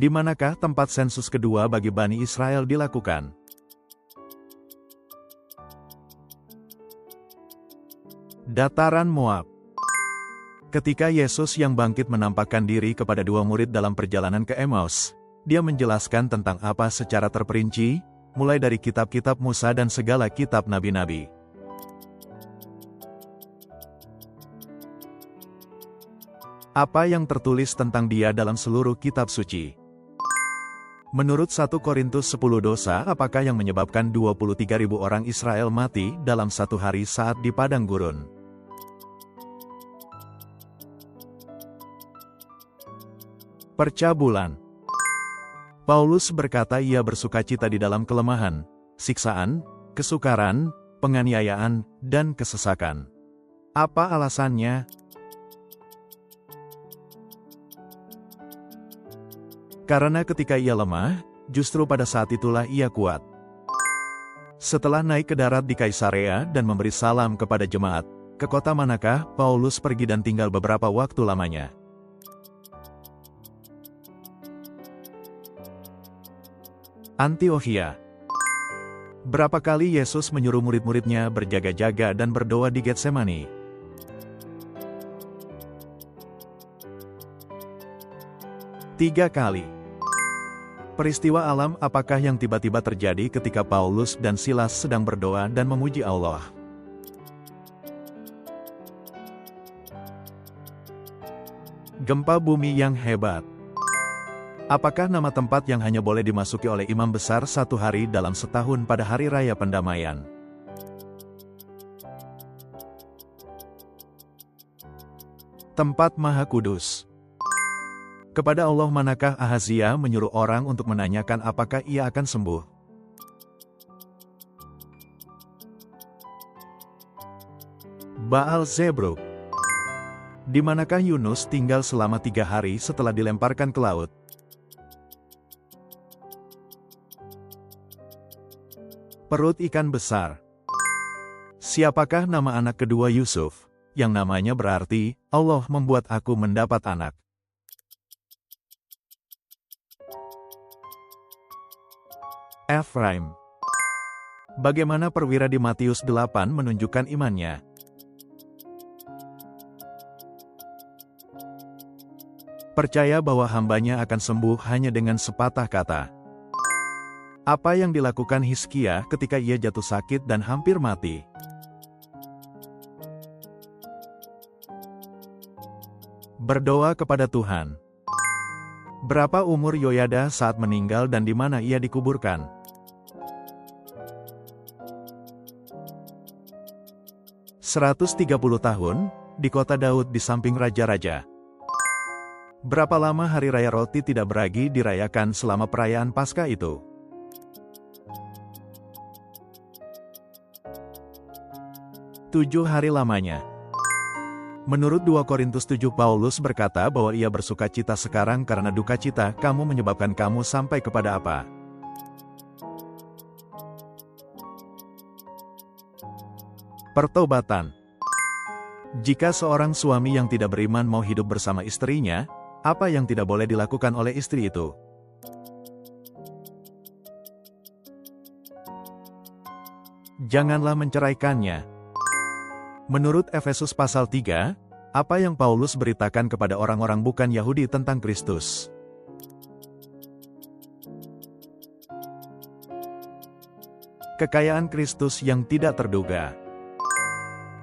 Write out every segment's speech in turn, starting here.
Di manakah tempat sensus kedua bagi Bani Israel dilakukan? Dataran Moab. Ketika Yesus yang bangkit menampakkan diri kepada dua murid dalam perjalanan ke Emmaus, dia menjelaskan tentang apa secara terperinci, mulai dari kitab-kitab Musa dan segala kitab nabi-nabi. Apa yang tertulis tentang dia dalam seluruh kitab suci? Menurut 1 Korintus 10 dosa apakah yang menyebabkan 23.000 orang Israel mati dalam satu hari saat di padang gurun? Percabulan. Paulus berkata ia bersukacita di dalam kelemahan, siksaan, kesukaran, penganiayaan, dan kesesakan. Apa alasannya? Karena ketika ia lemah, justru pada saat itulah ia kuat. Setelah naik ke darat di Kaisarea dan memberi salam kepada jemaat, ke kota manakah Paulus pergi dan tinggal beberapa waktu lamanya? Antiokhia. Berapa kali Yesus menyuruh murid-muridnya berjaga-jaga dan berdoa di Getsemani? 3 kali. Peristiwa alam apakah yang tiba-tiba terjadi ketika Paulus dan Silas sedang berdoa dan memuji Allah? Gempa bumi yang hebat. Apakah nama tempat yang hanya boleh dimasuki oleh imam besar satu hari dalam setahun pada hari raya pendamaian? Tempat Maha Kudus. Kepada Allah manakah Ahazia menyuruh orang untuk menanyakan apakah ia akan sembuh? Baal Zebruk. Di manakah Yunus tinggal selama 3 hari setelah dilemparkan ke laut? Perut ikan besar. Siapakah nama anak kedua Yusuf, yang namanya berarti, Allah membuat aku mendapat anak? Efraim. Bagaimana perwira di Matius 8 menunjukkan imannya? Percaya bahwa hambanya akan sembuh hanya dengan sepatah kata. Apa yang dilakukan Hizkia ketika ia jatuh sakit dan hampir mati? Berdoa kepada Tuhan. Berapa umur Yoyada saat meninggal dan di mana ia dikuburkan? 130 tahun, di kota Daud di samping raja-raja. Berapa lama hari raya roti tidak beragi dirayakan selama perayaan Paskah itu? 7 hari lamanya. Menurut 2 Korintus 7 Paulus berkata bahwa ia bersukacita sekarang karena duka cita kamu menyebabkan kamu sampai kepada apa? Pertobatan. Jika seorang suami yang tidak beriman mau hidup bersama istrinya, apa yang tidak boleh dilakukan oleh istri itu? Janganlah menceraikannya. Menurut Efesus pasal 3, apa yang Paulus beritakan kepada orang-orang bukan Yahudi tentang Kristus? Kekayaan Kristus yang tidak terduga.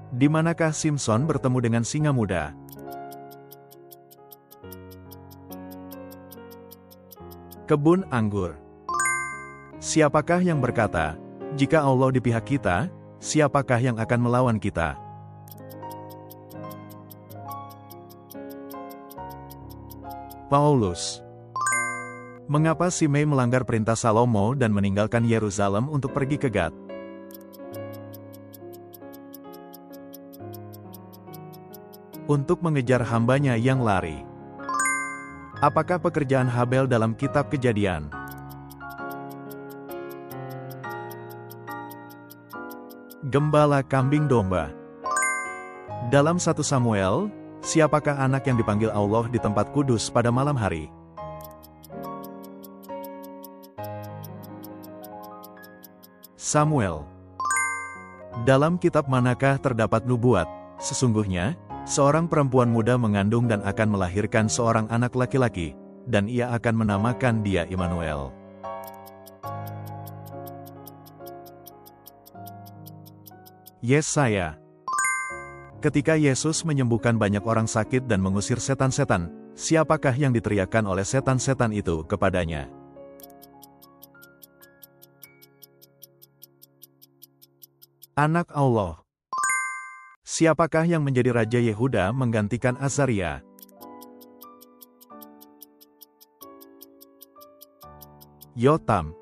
Di manakah Simson bertemu dengan singa muda? Kebun anggur. Siapakah yang berkata, jika Allah di pihak kita, siapakah yang akan melawan kita? Paulus. Mengapa Simei melanggar perintah Salomo dan meninggalkan Yerusalem untuk pergi ke Gad? Untuk mengejar hambanya yang lari. Apakah pekerjaan Habel dalam kitab Kejadian? Gembala kambing domba. Dalam 1 Samuel, siapakah anak yang dipanggil Allah di tempat kudus pada malam hari? Samuel. Dalam kitab manakah terdapat nubuat? Sesungguhnya, seorang perempuan muda mengandung dan akan melahirkan seorang anak laki-laki, dan ia akan menamakan dia Immanuel. Yesaya. Ketika Yesus menyembuhkan banyak orang sakit dan mengusir setan-setan, siapakah yang diteriakkan oleh setan-setan itu kepadanya? Anak Allah. Siapakah yang menjadi Raja Yehuda menggantikan Azaria? Yotam.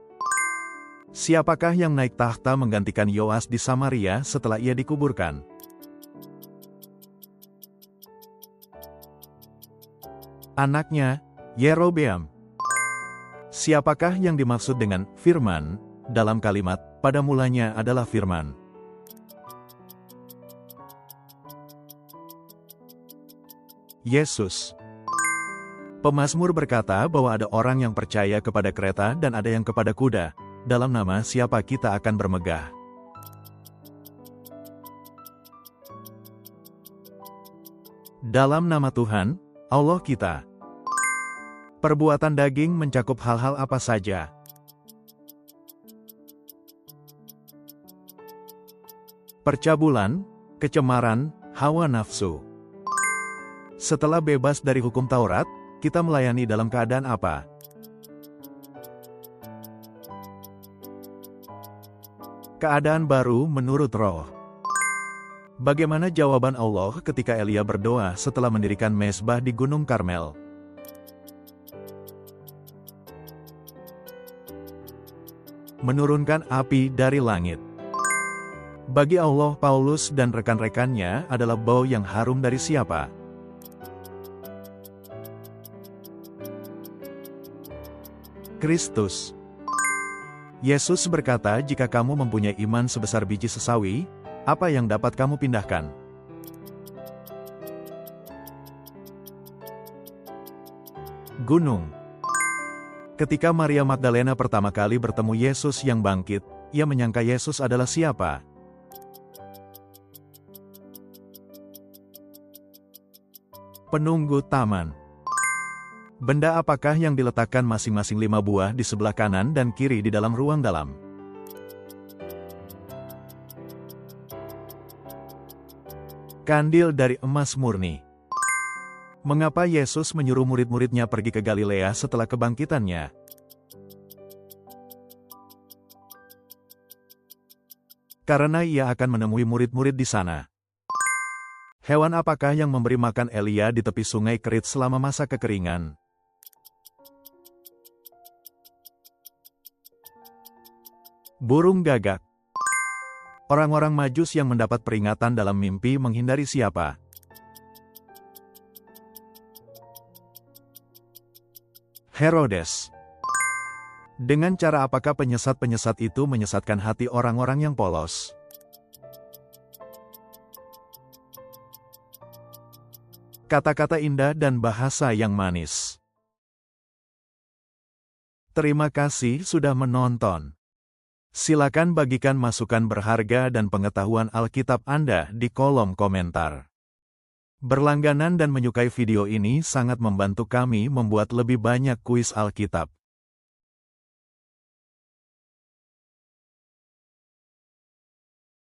Siapakah yang naik tahta menggantikan Yoas di Samaria setelah ia dikuburkan? Anaknya, Yerobeam. Siapakah yang dimaksud dengan firman dalam kalimat pada mulanya adalah firman? Yesus. Pemazmur berkata bahwa ada orang yang percaya kepada kereta dan ada yang kepada kuda. Dalam nama siapa kita akan bermegah? Dalam nama Tuhan, Allah kita. Perbuatan daging mencakup hal-hal apa saja? Percabulan, kecemaran, hawa nafsu. Setelah bebas dari hukum Taurat, kita melayani dalam keadaan apa? Keadaan baru menurut Roh. Bagaimana jawaban Allah ketika Elia berdoa setelah mendirikan mezbah di Gunung Karmel? Menurunkan api dari langit. Bagi Allah, Paulus dan rekan-rekannya adalah bau yang harum dari siapa? Kristus. Yesus berkata, jika kamu mempunyai iman sebesar biji sesawi, apa yang dapat kamu pindahkan? Gunung. Ketika Maria Magdalena pertama kali bertemu Yesus yang bangkit, ia menyangka Yesus adalah siapa? Penunggu taman. Benda apakah yang diletakkan masing-masing 5 buah di sebelah kanan dan kiri di dalam ruang dalam? Kandil dari emas murni. Mengapa Yesus menyuruh murid-muridnya pergi ke Galilea setelah kebangkitannya? Karena ia akan menemui murid-murid di sana. Hewan apakah yang memberi makan Elia di tepi sungai Kerit selama masa kekeringan? Burung gagak. Orang-orang Majus yang mendapat peringatan dalam mimpi menghindari siapa? Herodes. Dengan cara apakah penyesat-penyesat itu menyesatkan hati orang-orang yang polos? Kata-kata indah dan bahasa yang manis. Terima kasih sudah menonton. Silakan bagikan masukan berharga dan pengetahuan Alkitab Anda di kolom komentar. Berlangganan dan menyukai video ini sangat membantu kami membuat lebih banyak kuis Alkitab.